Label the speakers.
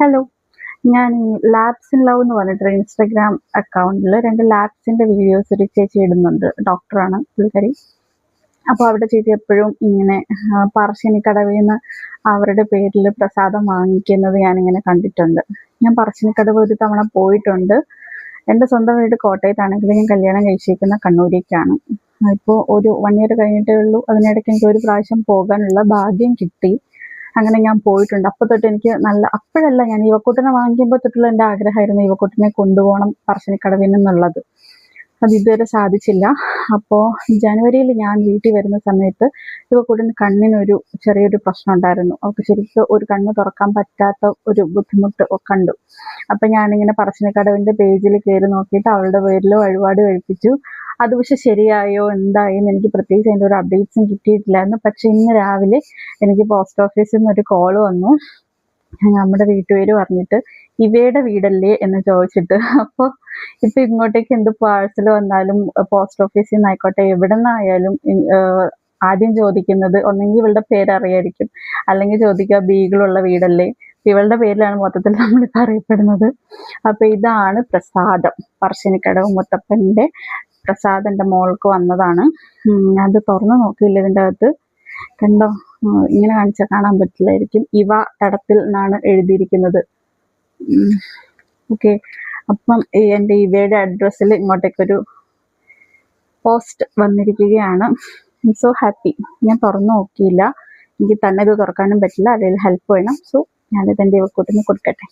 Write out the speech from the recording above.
Speaker 1: Hello, ഞാൻ labs in love എന്ന് പറഞ്ഞിട്ട് ഇൻസ്റ്റാഗ്രാം അക്കൗണ്ടിൽ 2 ലാബ്സിന്റെ വീഡിയോസ് ഒരു ചേച്ചി ഇടുന്നുണ്ട്. ഡോക്ടറാണ് പുള്ളിക്കാരി. അപ്പോൾ അവിടെ ചേച്ചി എപ്പോഴും ഇങ്ങനെ പറശ്ശിനിക്കടവിൽ നിന്ന് അവരുടെ പേരിൽ പ്രസാദം വാങ്ങിക്കുന്നത് ഞാനിങ്ങനെ കണ്ടിട്ടുണ്ട്. ഞാൻ പറശ്ശിനിക്കടവ് ഒരു തവണ പോയിട്ടുണ്ട്. എൻ്റെ സ്വന്തം വീട് കോട്ടയത്താണെങ്കിലും ഞാൻ കല്യാണം കഴിച്ചിരിക്കുന്ന കണ്ണൂരേക്കാണ്. ഇപ്പോൾ ഒരു 1 ഇയർ കഴിഞ്ഞിട്ടേ ഉള്ളൂ. അതിനിടയ്ക്ക് എനിക്ക് ഒരു പ്രാവശ്യം പോകാനുള്ള ഭാഗ്യം കിട്ടി. അങ്ങനെ ഞാൻ പോയിട്ടുണ്ട്. അപ്പോൾ തൊട്ട് എനിക്ക് അപ്പോഴല്ല, ഞാൻ യുവക്കുട്ടനെ വാങ്ങിക്കുമ്പോൾ തൊട്ടുള്ള എൻ്റെ ആഗ്രഹമായിരുന്നു യുവക്കുട്ടനെ കൊണ്ടുപോകണം പറശ്ശിനിക്കടവിൽ നിന്നുള്ളത്. അത് ഇതുവരെ സാധിച്ചില്ല. അപ്പോൾ ജനുവരിയിൽ ഞാൻ വീട്ടിൽ വരുന്ന സമയത്ത് യുവക്കുട്ടന് കണ്ണിനൊരു ചെറിയൊരു പ്രശ്നം ഉണ്ടായിരുന്നു. അവൾക്ക് ശരിക്കും ഒരു കണ്ണ് തുറക്കാൻ പറ്റാത്ത ഒരു ബുദ്ധിമുട്ട് കണ്ടു. അപ്പം ഞാനിങ്ങനെ പറശ്ശിനിക്കടവിൻ്റെ പേജിൽ കയറി നോക്കിയിട്ട് അവളുടെ പേരിൽ വഴിപാട് കഴിപ്പിച്ചു. അത് പക്ഷെ ശരിയായോ എന്തായെന്ന് എനിക്ക് പ്രത്യേകിച്ച് അതിൻ്റെ ഒരു അപ്ഡേറ്റ്സും കിട്ടിയിട്ടില്ലായിരുന്നു. പക്ഷെ ഇന്ന് രാവിലെ എനിക്ക് പോസ്റ്റ് ഓഫീസിൽ നിന്ന് ഒരു കോൾ വന്നു. നമ്മുടെ വീട്ടുപേര് പറഞ്ഞിട്ട് ഇവയുടെ വീടല്ലേ എന്ന് ചോദിച്ചിട്ട്. അപ്പോൾ ഇപ്പം ഇങ്ങോട്ടേക്ക് എന്ത് പാഴ്സൽ വന്നാലും പോസ്റ്റ് ഓഫീസിൽ നിന്നായിക്കോട്ടെ എവിടെ നിന്നായാലും ആദ്യം ചോദിക്കുന്നത് ഒന്നെങ്കിൽ ഇവളുടെ പേര് അറിയായിരിക്കും, അല്ലെങ്കിൽ ചോദിക്കുക ബീഗിളുള്ള വീടല്ലേ. ഇവളുടെ പേരിലാണ് മൊത്തത്തിൽ നമ്മളിപ്പോൾ അറിയപ്പെടുന്നത്. അപ്പോൾ ഇതാണ് പ്രസാദം, പറശ്ശിനിക്കടവ് മുത്തപ്പൻ്റെ പ്രസാദം എൻ്റെ മോൾക്ക് വന്നതാണ്. അത് തുറന്നു നോക്കിയില്ല, ഇതിൻ്റെ അകത്ത് കണ്ടോ, ഇങ്ങനെ കാണിച്ചാൽ കാണാൻ പറ്റില്ലായിരിക്കും. ഇവ തടത്തിൽ എന്നാണ് എഴുതിയിരിക്കുന്നത്. ഓക്കെ, അപ്പം എൻ്റെ ഇവയുടെ അഡ്രസ്സിൽ ഇങ്ങോട്ടേക്കൊരു പോസ്റ്റ് വന്നിരിക്കുകയാണ്. I so happy. ഞാൻ തുറന്നു നോക്കിയില്ല, എനിക്ക് തന്നെ ഇത് തുറക്കാനും പറ്റില്ല, അതിൽ ഹെൽപ്പ് വേണം. സോ ഞാനിത് എൻ്റെ ഇവക്കൂട്ടിന് കൊടുക്കട്ടെ.